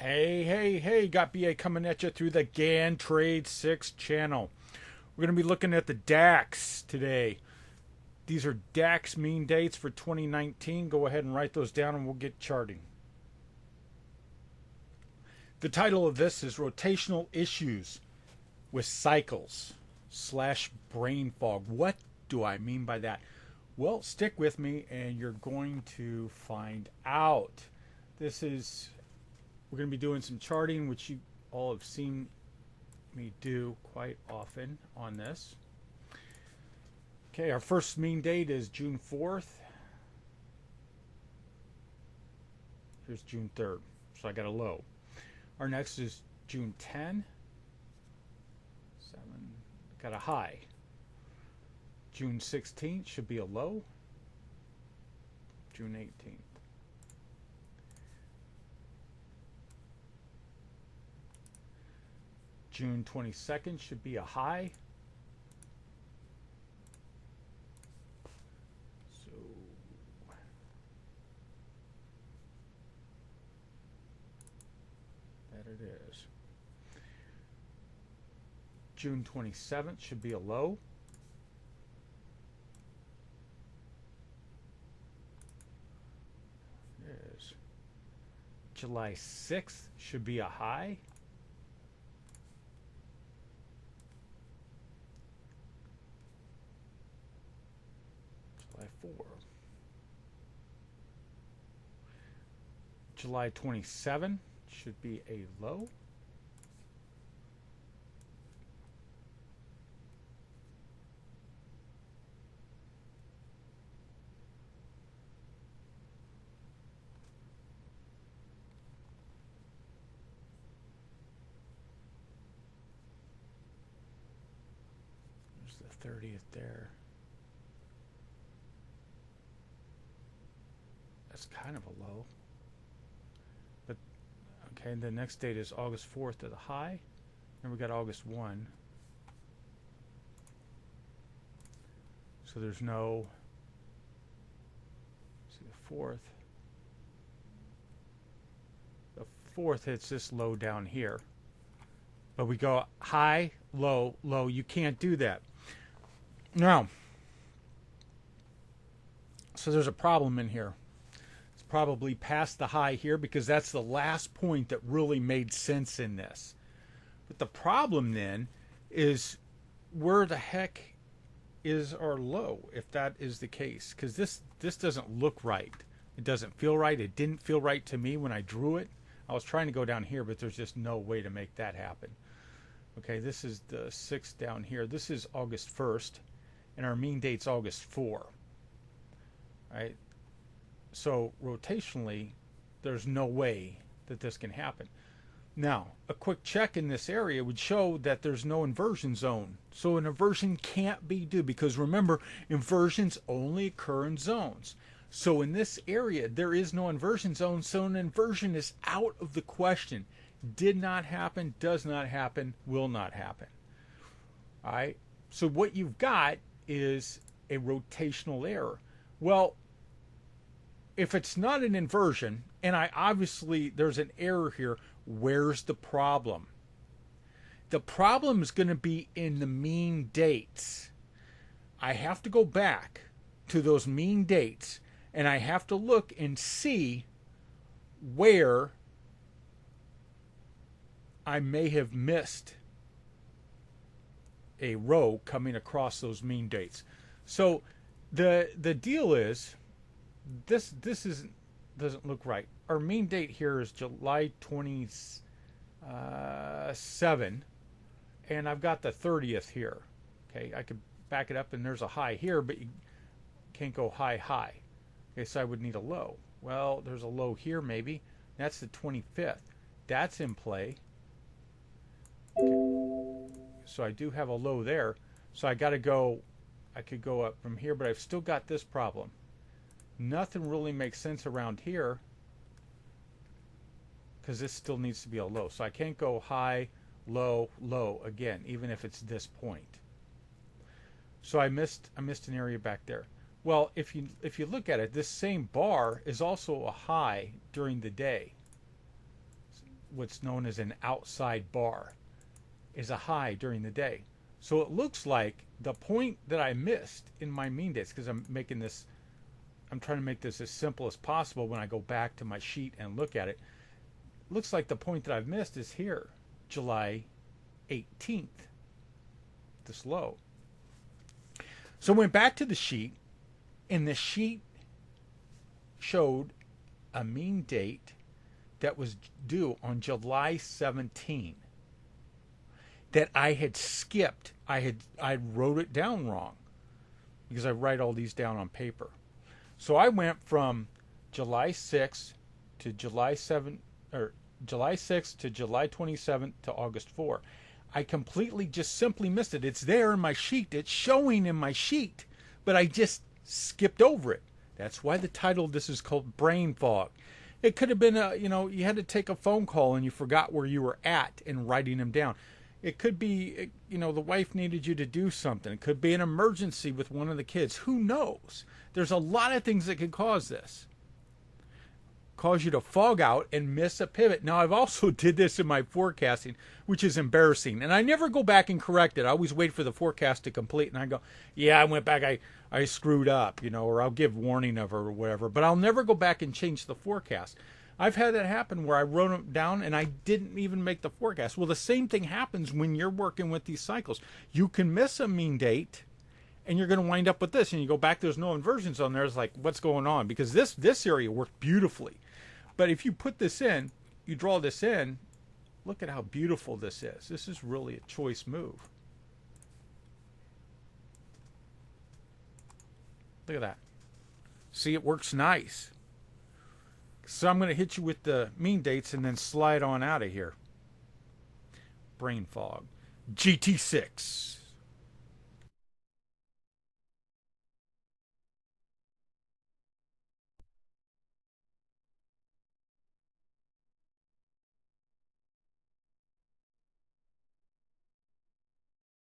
Hey, got BA coming at you through the Gann Trade 6 channel. We're going to be looking at the DAX today. These are DAX mean dates for 2019. Go ahead and write those down and we'll get charting. The title of this is Rotational Issues with Cycles / Brain Fog. What do I mean by that? Well, stick with me and you're going to find out. We're going to be doing some charting, which you all have seen me do quite often on this. Okay, our first mean date is June 4th. Here's June 3rd, so I got a low. Our next is June 10. 7, got a high. June 16th should be a low. June 18th. June 22nd should be a high. So that it is. June 27th should be a low. It is. July 6th should be a high. July 4. July 27 should be a low. There's the 30th there. That's kind of a low. But okay, the next date is August 4th to the high. And we got August 1. So there's no, see the 4th. The 4th hits this low down here. But we go high, low, low. You can't do that. Now, so there's a problem in here. Probably past the high here because that's the last point that really made sense in this. But the problem then is where the heck is our low if that is the case, because this doesn't look right. It doesn't feel right. It didn't feel right to me when I drew it. I was trying to go down here, but there's just no way to make that happen. Okay, this is the 6th down here. This is August 1st and our mean date's August 4. Right? So rotationally, there's no way that this can happen. Now, a quick check in this area would show that there's no inversion zone. So an inversion can't be due because remember, inversions only occur in zones. So in this area, there is no inversion zone. So an inversion is out of the question. Did not happen, does not happen, will not happen. All right. So what you've got is a rotational error. Well, if it's not an inversion, and there's an error here, where's the problem? The problem is going to be in the mean dates. I have to go back to those mean dates, and I have to look and see where I may have missed a row coming across those mean dates. So the deal is, this doesn't look right. Our mean date here is July 27, and I've got the 30th here. Okay, I could back it up, and there's a high here, but you can't go high. Okay, so I would need a low. Well, there's a low here maybe. That's the 25th. That's in play. Okay. So I do have a low there. So I got to go. I could go up from here, but I've still got this problem. Nothing really makes sense around here because this still needs to be a low. So I can't go high, low, low again, even if it's this point. So I missed an area back there. Well, if you look at it, this same bar is also a high during the day. what's known as an outside bar, is a high during the day. So it looks like the point that I missed in my mean dates, because I'm trying to make this as simple as possible when I go back to my sheet and look at it. Looks like the point that I've missed is here, July 18th, this low. So I went back to the sheet, and the sheet showed a mean date that was due on July 17 that I had skipped. I wrote it down wrong because I write all these down on paper. So I went from July 6 to July 7, or July 6 to July 27th to August 4. I completely just simply missed it. It's there in my sheet. It's showing in my sheet, but I just skipped over it. That's why the title of this is called Brain Fog. It could have been you had to take a phone call and you forgot where you were at in writing them down. It could be, the wife needed you to do something. It could be an emergency with one of the kids. Who knows? There's a lot of things that could cause this. Cause you to fog out and miss a pivot. Now, I've also did this in my forecasting, which is embarrassing. And I never go back and correct it. I always wait for the forecast to complete. And I go, yeah, I went back. I screwed up, or I'll give warning of it or whatever. But I'll never go back and change the forecast. I've had that happen where I wrote them down and I didn't even make the forecast. Well, the same thing happens when you're working with these cycles. You can miss a mean date and you're going to wind up with this. And you go back, there's no inversions on there. It's like, what's going on? Because this area worked beautifully. But if you put this in, you draw this in, look at how beautiful this is. This is really a choice move. Look at that. See, it works nice. So I'm going to hit you with the mean dates and then slide on out of here. Brain fog. GT6.